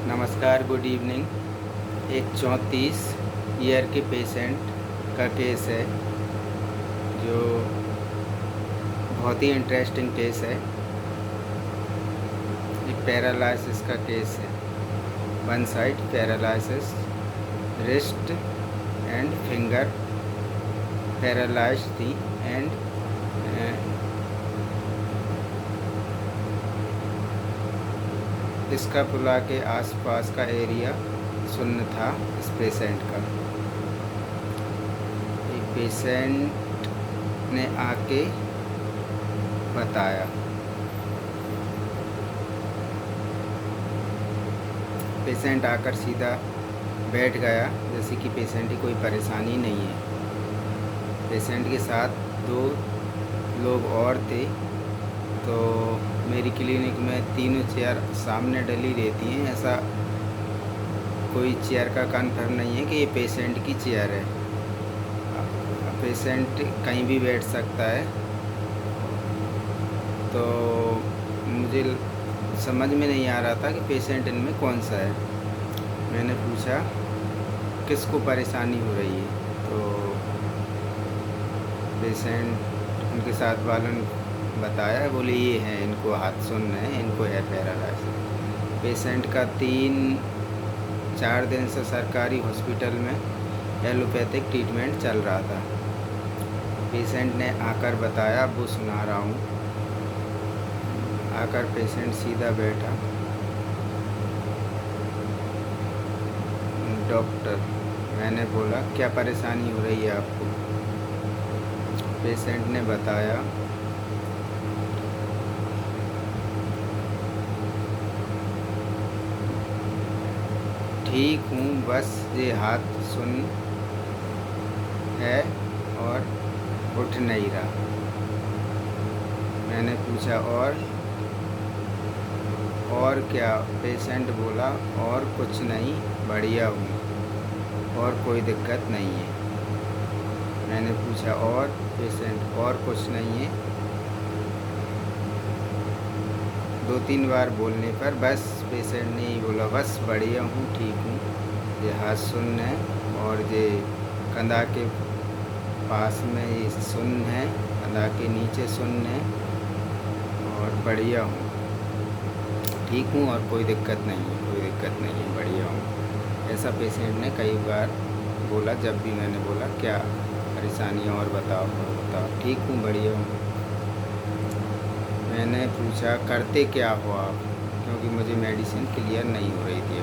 नमस्कार, good evening. एक 34 year के पेशेंट का केस है जो बहुत ही इंटरेस्टिंग केस है। एक पैरालिसिस का केस है। One side paralysis, wrist and finger paralysed थी एंड स्कैपुला के आसपास का एरिया शून्य था इस पेशेंट का। एक पेशेंट ने आके बताया। पेशेंट आकर सीधा बैठ गया जैसे कि पेशेंट की कोई परेशानी नहीं है। पेशेंट के साथ 2 लोग और थे। तो मेरी क्लिनिक में तीनों चेयर सामने डली रहती हैं। ऐसा कोई चेयर का कन्फर्म नहीं है कि ये पेशेंट की चेयर है। पेशेंट कहीं भी बैठ सकता है। तो मुझे समझ में नहीं आ रहा था कि पेशेंट इनमें कौन सा है। मैंने पूछा किसको परेशानी हो रही है, तो पेशेंट उनके साथ वालों ने बताया, बोले ये हैं, इनको हाथ सुन्न है, इनको है पैरालाइसिस। पेशेंट का 3-4 दिन से सरकारी हॉस्पिटल में एलोपैथिक ट्रीटमेंट चल रहा था। पेशेंट ने आकर बताया, वो सुना रहा हूँ। आकर पेशेंट सीधा बैठा। डॉक्टर, मैंने बोला क्या परेशानी हो रही है आपको? पेशेंट ने बताया, ठीक हूँ, बस ये हाथ सुन्न है और उठ नहीं रहा। मैंने पूछा और क्या? पेशेंट बोला और कुछ नहीं, बढ़िया हूँ और कोई दिक्कत नहीं है। मैंने पूछा और? पेशेंट और कुछ नहीं है। 2-3 बार बोलने पर बस पेशेंट ने ही बोला, बस बढ़िया हूँ, ठीक हूँ, ये हाथ सुन्न है और ये कंधा के पास में ये सुन्न है, कंधा के नीचे सुन्न है और बढ़िया हूँ, ठीक हूँ और कोई दिक्कत नहीं है, कोई दिक्कत नहीं है, बढ़िया हूँ। ऐसा पेशेंट ने कई बार बोला। जब भी मैंने बोला क्या परेशानी और बताओ, ठीक हूँ, बढ़िया हूँ। मैंने पूछा करते क्या हो आप, क्योंकि मुझे मेडिसिन क्लियर नहीं हो रही थी।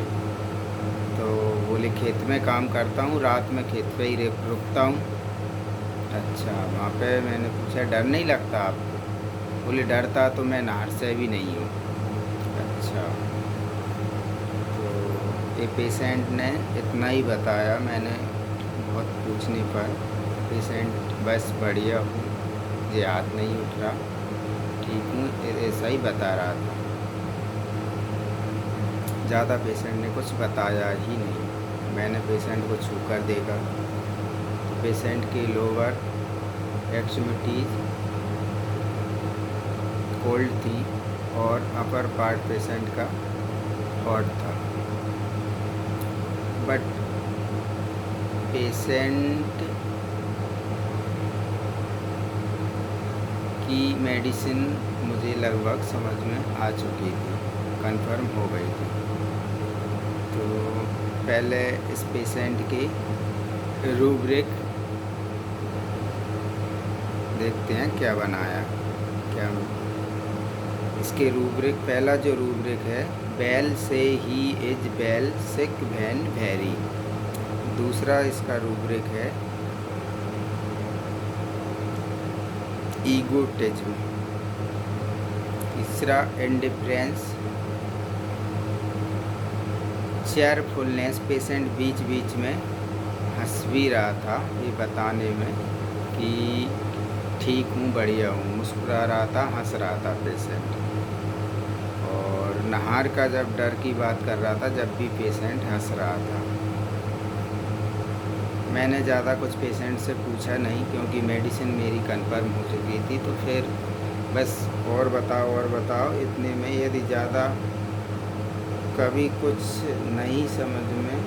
तो बोले खेत में काम करता हूँ, रात में खेत पे ही रुकता हूँ। अच्छा, वहाँ पे मैंने पूछा डर नहीं लगता आपको? बोले डरता तो मैं नहर से भी नहीं हूँ। अच्छा, तो ये पेशेंट ने इतना ही बताया। मैंने बहुत पूछने पर पेशेंट बस बढ़िया हूँ, ये हाथ नहीं उठ रहा, ठीक हूँ, ऐसा ही बता रहा था। ज़्यादा पेशेंट ने कुछ बताया ही नहीं। मैंने पेशेंट को छू कर देखा तो पेशेंट की लोअर एक्सट्रीमिटीज कोल्ड थी और अपर पार्ट पेशेंट का हॉट था। बट पेशेंट की मेडिसिन मुझे लगभग समझ में आ चुकी थी, कंफर्म हो गई थी। तो पहले इस पेशेंट की रूब्रिक देखते हैं क्या बनाया। क्या इसके रूब्रिक, पहला जो रूब्रिक है, बेल से ही इज बेल सिक वैन वेरी। दूसरा इसका रूब्रिक है ईगोटिज्म। तीसरा इंडिफरेंस, चेयरफुलनेस, पेशेंट बीच बीच में हंस भी रहा था ये बताने में कि ठीक हूँ, बढ़िया हूँ, मुस्कुरा रहा था, हंस रहा था पेशेंट। और नहार का जब डर की बात कर रहा था, जब भी पेशेंट हंस रहा था। मैंने ज़्यादा कुछ पेशेंट से पूछा नहीं क्योंकि मेडिसिन मेरी कंफर्म हो चुकी थी। तो फिर बस और बताओ इतने में। यदि ज़्यादा कभी कुछ नहीं समझ में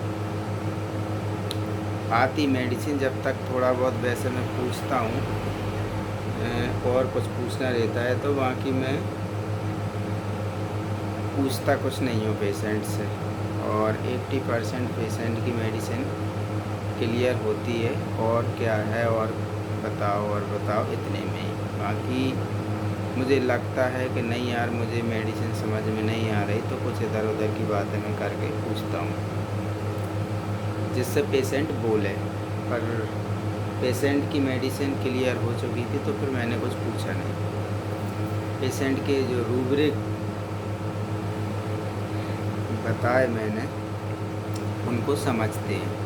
आती मेडिसिन, जब तक थोड़ा बहुत वैसे मैं पूछता हूँ और कुछ पूछना रहता है तो बाकी मैं पूछता कुछ नहीं हूँ पेशेंट से। और 80% पेशेंट की मेडिसिन क्लियर होती है। और क्या है, और बताओ इतने में ही। बाकी मुझे लगता है कि नहीं यार, मुझे मेडिसिन समझ में नहीं आ रही, तो कुछ इधर उधर की बातें मैं करके पूछता हूँ जिससे पेशेंट बोले। पर पेशेंट की मेडिसिन क्लियर हो चुकी थी तो फिर मैंने कुछ पूछा नहीं। पेशेंट के जो रूब्रिक बताए मैंने उनको समझते हैं।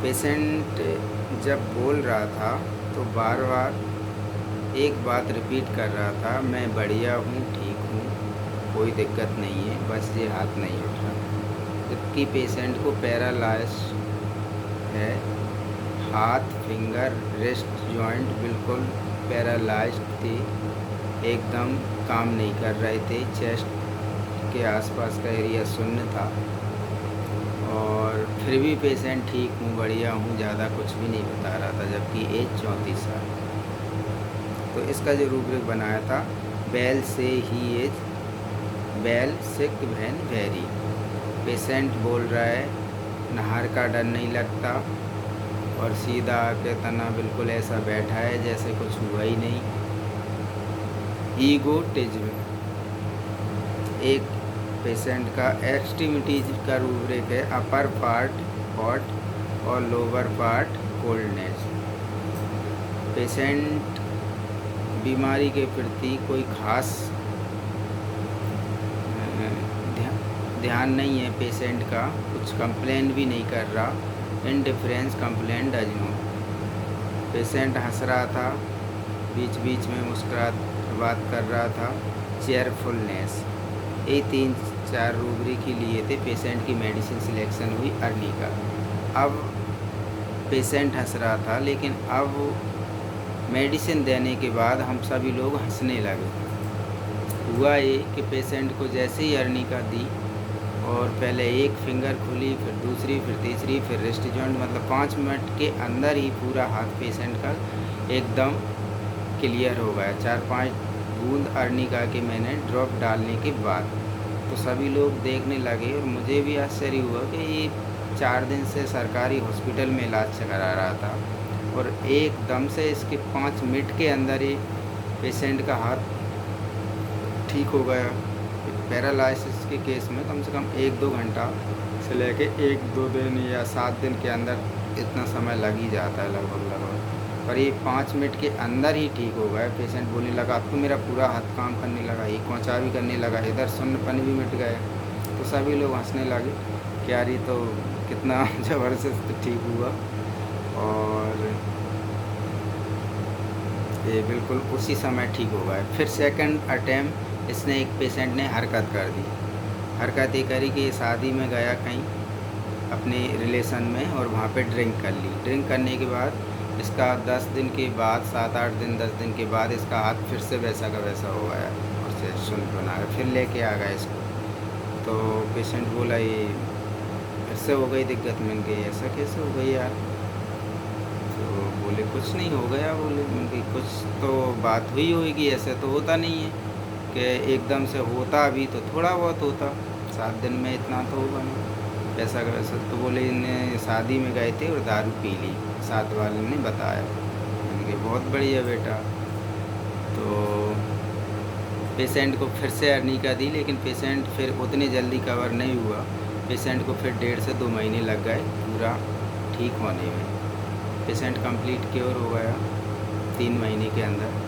पेशेंट जब बोल रहा था तो बार बार एक बात रिपीट कर रहा था, मैं बढ़िया हूँ, ठीक हूँ, कोई दिक्कत नहीं है, बस ये हाथ नहीं उठ रहा। जबकि पेशेंट को पैरालाइज है, हाथ, फिंगर, रिस्ट जॉइंट बिल्कुल पैरालाइज्ड थे, एकदम काम नहीं कर रहे थे। चेस्ट के आसपास का एरिया शून्य था और फिर भी पेशेंट ठीक हूँ, बढ़िया हूँ, ज़्यादा कुछ भी नहीं बता रहा था, जबकि एज 34 साल। तो इसका जो रूब्रिक बनाया था, बेल से ही एज बेल सिक वैन वेरी। पेशेंट बोल रहा है नहर का डर नहीं लगता और सीधा आके तना बिल्कुल ऐसा बैठा है जैसे कुछ हुआ ही नहीं। ईगोटिज्म एक पेशेंट का एक्सट्रीमिटीज का रूब्रिक है, अपर पार्ट हॉट और लोअर पार्ट कोल्डनेस। पेशेंट बीमारी के प्रति कोई खास ध्यान नहीं है पेशेंट का, कुछ कंप्लेन भी नहीं कर रहा। Indifference complain does no. Patient हंस रहा था, बीच बीच में मुस्कुरा बात कर रहा था। चेयरफुलनेस। ये 3-4 रूब्रिक ही लिए थे। पेशेंट की मेडिसिन सिलेक्शन हुई अर्निका। अब पेशेंट हंस रहा था, लेकिन अब मेडिसिन देने के बाद हम सभी लोग हंसने लगे। हुआ ये कि पेशेंट को जैसे ही अर्निका दी और पहले एक फिंगर खुली, फिर दूसरी, फिर तीसरी, फिर रिस्ट जॉइंट, मतलब 5 मिनट के अंदर ही पूरा हाथ पेशेंट का एकदम क्लियर हो गया। 4-5 बूंद अर्निका के मैंने ड्रॉप डालने के बाद तो सभी लोग देखने लगे और मुझे भी आश्चर्य हुआ कि ये 4 दिन से सरकारी हॉस्पिटल में इलाज करा रहा था और एकदम से इसके 5 मिनट के अंदर ही पेशेंट का हाथ ठीक हो गया। पैरालिसिस के केस में कम से कम 1-2 घंटा से लेके 1-2 दिन या 7 दिन के अंदर इतना समय लग ही जाता है लगभग। पर ये 5 मिनट के अंदर ही ठीक हो गया। पेशेंट बोलने लगा अब तो मेरा पूरा हाथ काम करने लगा, एक कोंचा भी करने लगा, इधर सुन्नपन भी मिट गया। तो सभी लोग हंसने लगे कि यार ये तो कितना ज़बरदस्त ठीक हुआ। और ये बिल्कुल उसी समय ठीक हो गया। फिर सेकंड अटैम्प्ट इसने एक पेशेंट ने हरकत कर दी। हरकत ये करी कि ये शादी में गया कहीं अपने रिलेशन में और वहाँ पे ड्रिंक कर ली। ड्रिंक करने के बाद इसका 10 दिन के बाद, 7-8 दिन 10 दिन के बाद इसका हाथ फिर से वैसा का वैसा हो गया और से सुन बना गया। फिर लेके आ गया इसको। तो पेशेंट बोला ये फिर से हो गई दिक्कत। मिल गई, ऐसा कैसे हो गई यार? तो बोले कुछ नहीं हो गया। बोले उनकी कुछ तो बात हुई होगी, ऐसे तो होता नहीं है कि एकदम से होता भी तो थोड़ा बहुत होता, 7 दिन में इतना तो होगा नहीं, पैसा का वैसा। तो बोले इन्हें शादी में गए थे और दारू पी ली, साथ वाले ने बताया। मैंने कहा बहुत बढ़िया बेटा। तो पेशेंट को फिर से अर्निका दी, लेकिन पेशेंट फिर उतनी जल्दी कवर नहीं हुआ। पेशेंट को फिर 1.5 से 2 महीने लग गए पूरा ठीक होने में। पेशेंट कंप्लीट क्योर हो गया 3 महीने के अंदर।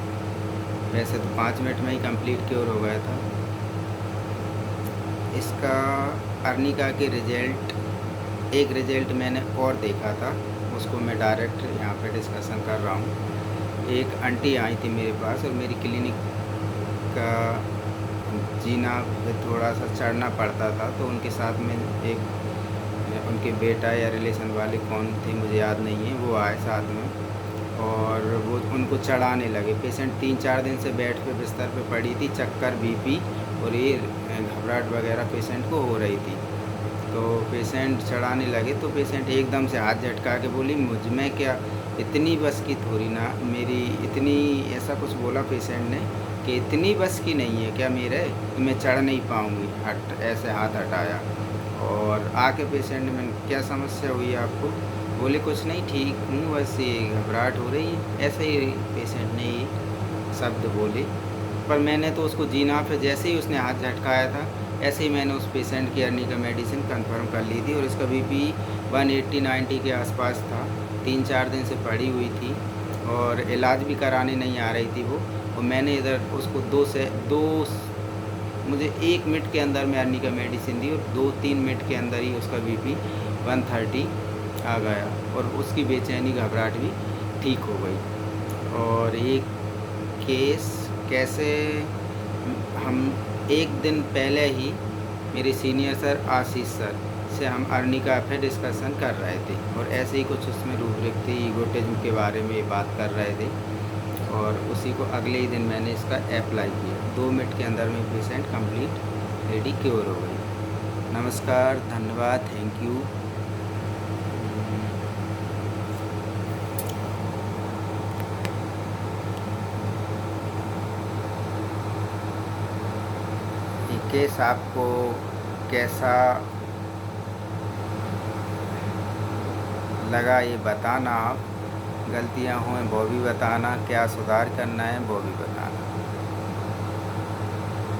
वैसे तो 5 मिनट में ही कंप्लीट क्योर हो गया था। इसका अर्निका के रिजल्ट, एक रिजल्ट मैंने और देखा था, उसको मैं डायरेक्ट यहाँ पे डिस्कशन कर रहा हूँ। एक आंटी आई थी मेरे पास और मेरी क्लिनिक का जीना पे थोड़ा सा चढ़ना पड़ता था, तो उनके साथ में एक उनके बेटा या रिलेशन वाले कौन थे मुझे याद नहीं है, वो आए साथ में और वो उनको चढ़ाने लगे। पेशेंट 3-4 दिन से बेड पे बिस्तर पे पड़ी थी, चक्कर, बीपी और ये घबराहट वगैरह पेशेंट को हो रही थी। तो पेशेंट चढ़ाने लगे तो पेशेंट एकदम से हाथ झटका के बोली, मुझ में क्या इतनी बस की थोड़ी ना मेरी इतनी, ऐसा कुछ बोला पेशेंट ने कि इतनी बस की नहीं है क्या मेरे कि मैं चढ़ नहीं पाऊँगी। हट ऐसे हाथ हटाया और आके पेशेंट ने, मैंने क्या समस्या हुई आपको? बोले कुछ नहीं, ठीक हूँ, बस ये घबराहट हो रही है। ऐसे ही पेशेंट ने ये शब्द बोले। पर मैंने तो उसको जीना पे जैसे ही उसने हाथ झटकाया था, ऐसे ही मैंने उस पेशेंट की अर्निका मेडिसिन कंफर्म कर ली थी और उसका बीपी 180-90 के आसपास था। 3-4 दिन से पड़ी हुई थी और इलाज भी कराने नहीं आ रही थी वो। और मैंने इधर उसको 2 मुझे 1 मिनट के अंदर में अर्निका मेडिसिन दी और 2-3 मिनट के अंदर ही उसका बीपी 130 आ गया और उसकी बेचैनी घबराहट भी ठीक हो गई। और एक केस कैसे, हम एक दिन पहले ही मेरे सीनियर सर आशीष सर से हम अर्निका पे डिस्कशन कर रहे थे और ऐसे ही कुछ उसमें रूपरेख थी, ईगोटिज्म के बारे में बात कर रहे थे और उसी को अगले ही दिन मैंने इसका अप्लाई किया। 2 मिनट के अंदर में पेशेंट कंप्लीट लेडी क्योर हो गई। नमस्कार, धन्यवाद, थैंक यू। ये केस आपको कैसा लगा ये बताना, आप गलतियां हुए वो भी बताना, क्या सुधार करना है वो भी बताना।